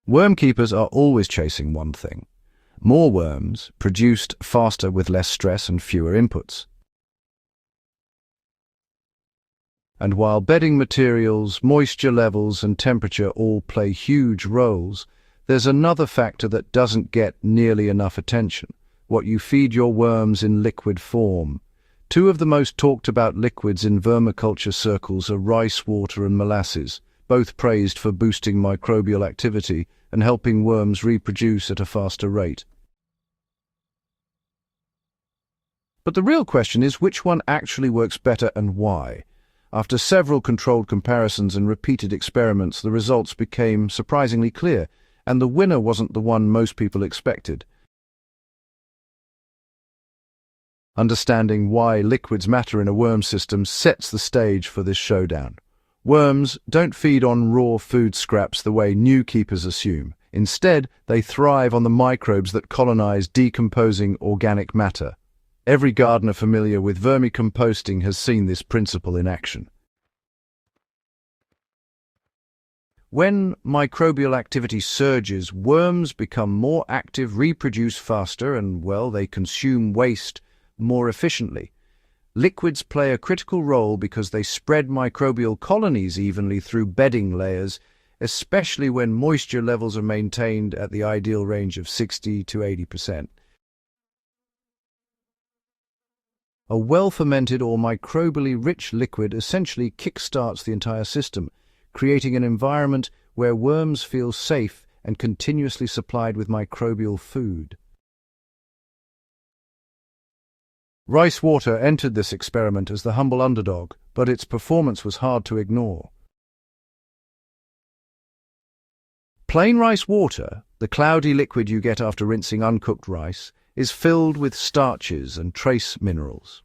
Worm keepers are always chasing one thing: more worms, produced faster with less stress and fewer inputs. And while bedding materials, moisture levels, and temperature all play huge roles, there's another factor that doesn't get nearly enough attention: what you feed your worms in liquid form. Two of the most talked about liquids in vermiculture circles are rice water and molasses, both praised for boosting microbial activity and helping worms reproduce at a faster rate. But the real question is which one actually works better and why. After several controlled comparisons and repeated experiments, the results became surprisingly clear, and the winner wasn't the one most people expected. Understanding why liquids matter in a worm system sets the stage for this showdown. Worms don't feed on raw food scraps the way new keepers assume. Instead, they thrive on the microbes that colonize decomposing organic matter. Every gardener familiar with vermicomposting has seen this principle in action. When microbial activity surges, worms become more active, reproduce faster, and, well, they consume waste more efficiently. Liquids play a critical role because they spread microbial colonies evenly through bedding layers, especially when moisture levels are maintained at the ideal range of 60 to 80%. A well-fermented or microbially rich liquid essentially kickstarts the entire system, creating an environment where worms feel safe and continuously supplied with microbial food. Rice water entered this experiment as the humble underdog, but its performance was hard to ignore. Plain rice water, the cloudy liquid you get after rinsing uncooked rice, is filled with starches and trace minerals.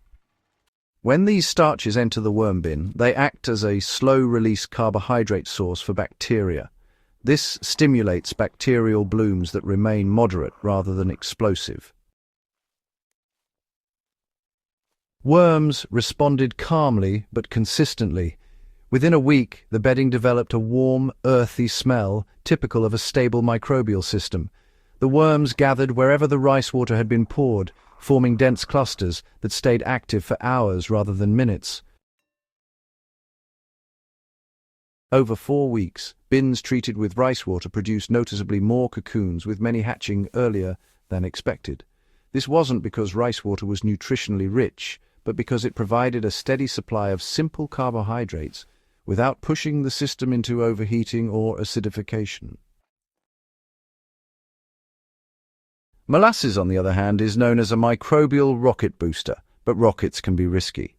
When these starches enter the worm bin, they act as a slow-release carbohydrate source for bacteria. This stimulates bacterial blooms that remain moderate rather than explosive. Worms responded calmly but consistently. Within a week, the bedding developed a warm, earthy smell typical of a stable microbial system. The worms gathered wherever the rice water had been poured, forming dense clusters that stayed active for hours rather than minutes. Over 4 weeks, bins treated with rice water produced noticeably more cocoons, with many hatching earlier than expected. This wasn't because rice water was nutritionally rich, but because it provided a steady supply of simple carbohydrates without pushing the system into overheating or acidification. Molasses, on the other hand, is known as a microbial rocket booster, but rockets can be risky.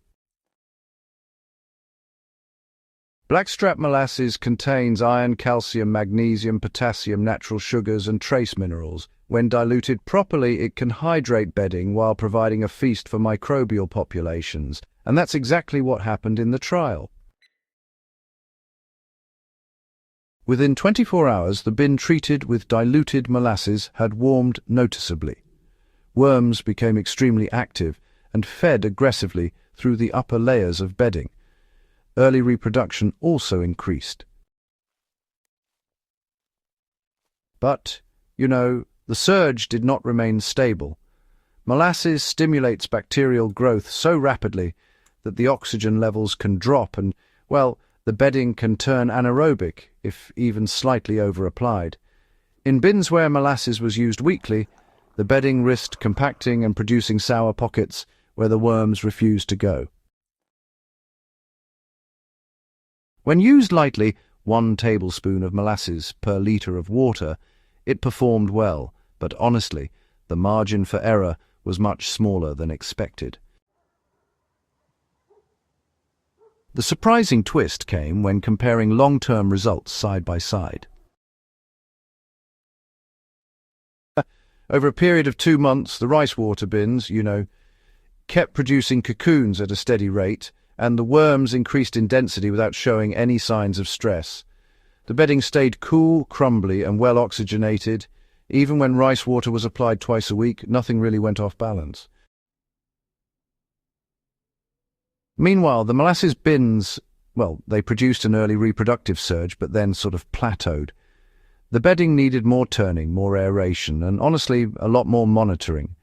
Blackstrap molasses contains iron, calcium, magnesium, potassium, natural sugars, and trace minerals. When diluted properly, it can hydrate bedding while providing a feast for microbial populations, and that's exactly what happened in the trial. Within 24 hours, the bin treated with diluted molasses had warmed noticeably. Worms became extremely active and fed aggressively through the upper layers of bedding. Early reproduction also increased. But, the surge did not remain stable. Molasses stimulates bacterial growth so rapidly that the oxygen levels can drop and, the bedding can turn anaerobic if even slightly over-applied. In bins where molasses was used weekly, the bedding risked compacting and producing sour pockets where the worms refused to go. When used lightly, 1 tablespoon of molasses per litre of water, it performed well, but honestly, the margin for error was much smaller than expected. The surprising twist came when comparing long-term results side by side. Over a period of 2 months, the rice water bins, kept producing cocoons at a steady rate, and the worms increased in density without showing any signs of stress. The bedding stayed cool, crumbly, and well oxygenated. Even when rice water was applied twice a week, nothing really went off balance. Meanwhile, the molasses bins, they produced an early reproductive surge, but then sort of plateaued. The bedding needed more turning, more aeration, and honestly, a lot more monitoring.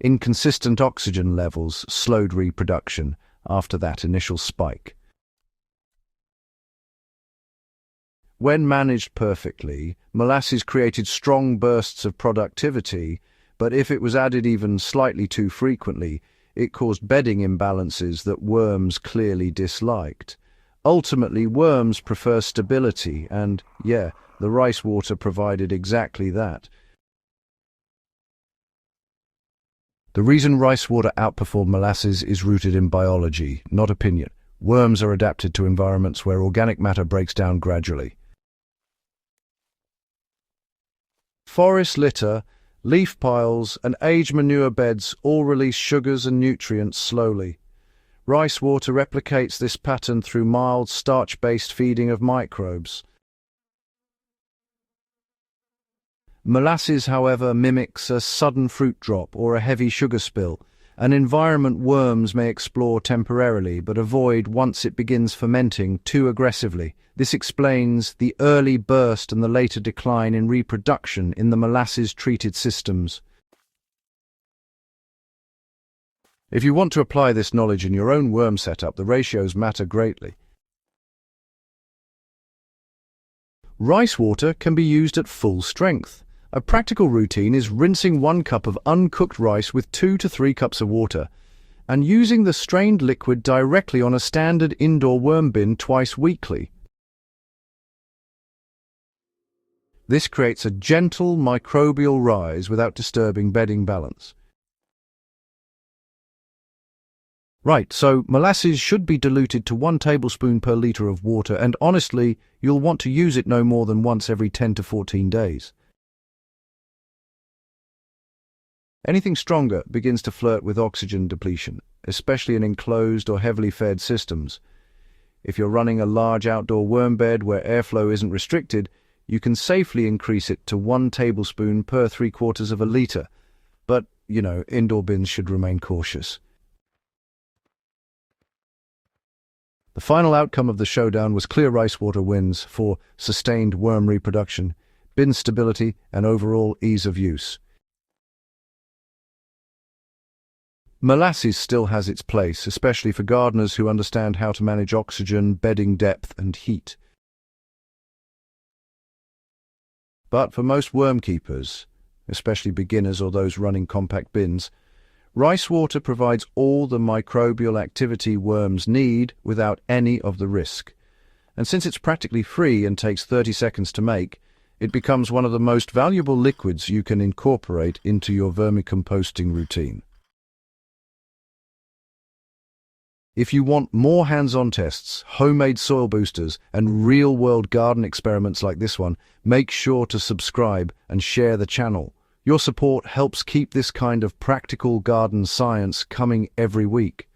Inconsistent oxygen levels slowed reproduction after that initial spike. When managed perfectly, molasses created strong bursts of productivity, but if it was added even slightly too frequently, it caused bedding imbalances that worms clearly disliked. Ultimately, worms prefer stability, and, yeah, the rice water provided exactly that. The reason rice water outperformed molasses is rooted in biology, not opinion. Worms are adapted to environments where organic matter breaks down gradually. Forest litter, leaf piles, and aged manure beds all release sugars and nutrients slowly. Rice water replicates this pattern through mild, starch-based feeding of microbes. Molasses, however, mimics a sudden fruit drop or a heavy sugar spill, an environment worms may explore temporarily but avoid once it begins fermenting too aggressively. This explains the early burst and the later decline in reproduction in the molasses-treated systems. If you want to apply this knowledge in your own worm setup, the ratios matter greatly. Rice water can be used at full strength. A practical routine is rinsing 1 cup of uncooked rice with 2 to 3 cups of water and using the strained liquid directly on a standard indoor worm bin twice weekly. This creates a gentle microbial rise without disturbing bedding balance. Right, so molasses should be diluted to 1 tablespoon per litre of water, and honestly, you'll want to use it no more than once every 10 to 14 days. Anything stronger begins to flirt with oxygen depletion, especially in enclosed or heavily fed systems. If you're running a large outdoor worm bed where airflow isn't restricted, you can safely increase it to 1 tablespoon per 3/4 of a litre. But, indoor bins should remain cautious. The final outcome of the showdown was clear rice water wins for sustained worm reproduction, bin stability, and overall ease of use. Molasses still has its place, especially for gardeners who understand how to manage oxygen, bedding depth, and heat. But for most worm keepers, especially beginners or those running compact bins, rice water provides all the microbial activity worms need without any of the risk. And since it's practically free and takes 30 seconds to make, it becomes one of the most valuable liquids you can incorporate into your vermicomposting routine. If you want more hands-on tests, homemade soil boosters, and real-world garden experiments like this one, make sure to subscribe and share the channel. Your support helps keep this kind of practical garden science coming every week.